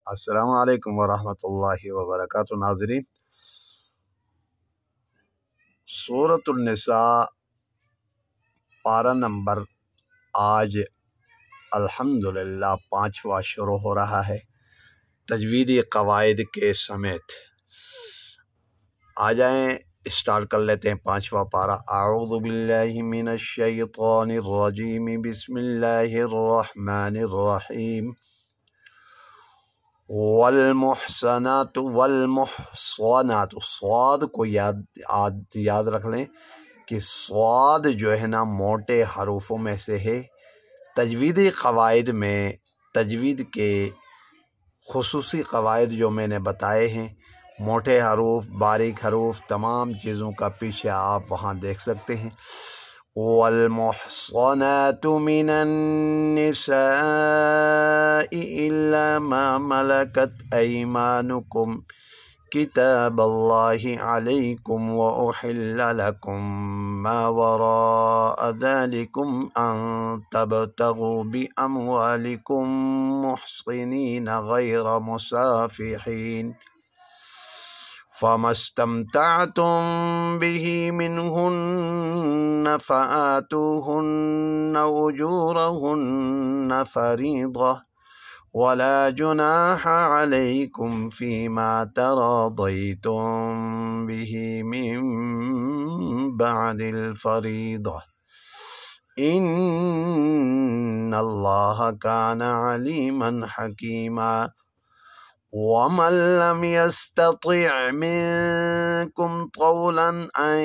अस्सलामु अलैकुम वरहमतुल्लाहि वबरकातुहू। नाज़रीन, सूरतुन निसा पारा नंबर आज अल्हम्दुलिल्लाह 5वां शुरू हो रहा है तजवीदी क़वाइद के समेत। आ जाएं, स्टार्ट कर लेते हैं 5वां पारा। अऊज़ु बिल्लाहि मिनश शैतानिर रजीम, बिस्मिल्लाहिर रहमानिर रहीम। वल्मुहसनातु वल्मुहसनातु, स्वाद को याद रख लें कि स्वाद जो है ना मोटे हरूफों में से है। तजवीदी क़वाइद में तजवीद के खुसूसी क़वाइद जो मैंने बताए हैं, मोटे हरूफ, बारीक हरूफ, तमाम चीज़ों का पीछे आप वहाँ देख सकते हैं। वल्मुहसनातु मिनन निसाई इल्ला मा मलकत ऐमानुकुम किताबल्लाहि अलैकुम व उहिल्ला लकुम मा वराअ ज़ालिकुम अन तबतगू बि अमवालिकुम मुहसिनीन गैर मुसाफिहीन फमस्तमतअतुम बिही मिनहुन्न फआतूहुन्न उजूरहुन्न फरीदा वला जुनाह अलैकुम फीमा तरादयतुम बिही मिन बअदिल फरीदा इन्नल्लाह कान अलीमन हकीमा। वमन लम यस्तति' मिनकुम तौलन अन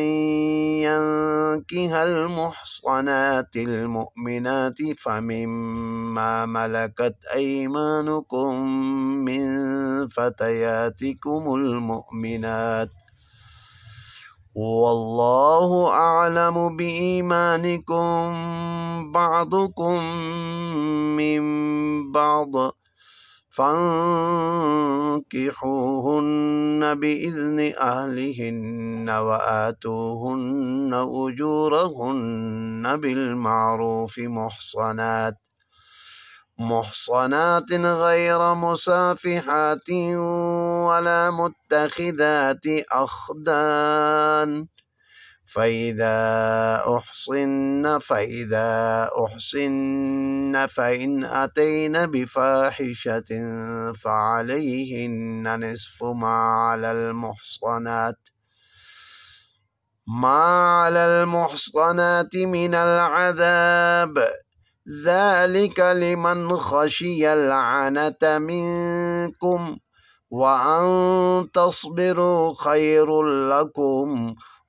यंकिहल मुहसनातिल मुमिनाति फमिम्मा मलकत ऐमानुकुम मिन फतयातिकुमुल मुमिनात वल्लाहु अअलमु बिईमानिकुम बअदुकुम मिन बअद फंकिहूहुन्न बिइज़्नि अहलिहिन्न व आतूहुन्न उजूरहुन्न बिलमारूफ़ मुहसनातिन गैर मुसाफिहातिन वला मुत्तखिदाति अख़दान फ़इज़ा उहसिन्न फ़इन अतैन बिफ़ाहिशतिन फ़अलैहिन्न निस्फ़ु मा अलल मुहसनाति मिनल अज़ाब ज़ालिक लिमन ख़शियल अनत मिनकुम व अन तस्बिरु खैरुल लकुम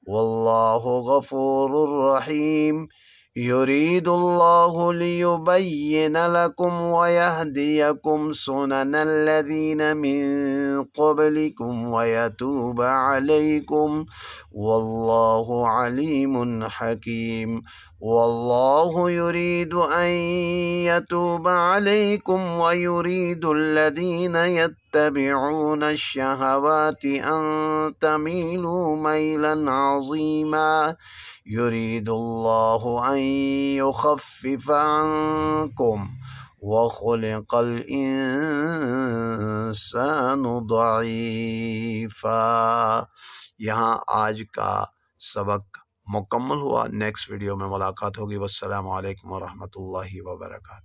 वल्लाहु गफूरुर रहीम। युरीदुल्लाहु लियुबय्यिन लकुम व यहदियकुम सुननल्लज़ीन मिन क़ब्लिकुम व यतूब अलैकुम वल्लाहु अलीमुन हकीम। वल्लाहु युरीदु अन यतूब अलैकुम व युरीदुल्लज़ीन यत्तबिऊन अश-शहवाति अन तमीलू मैलन अज़ीमा। युरीदुल्लाहु अन युख़फ़्फ़िफ़ अन्कुम व ख़ुलिक़ल इंसानु दईफ़ा। यहाँ आज का सबक मुकम्मल हुआ। नेक्स्ट वीडियो में मुलाकात होगी। वस्सलामु अलैकुम वरहमतुल्लाहि वबरकातुहू।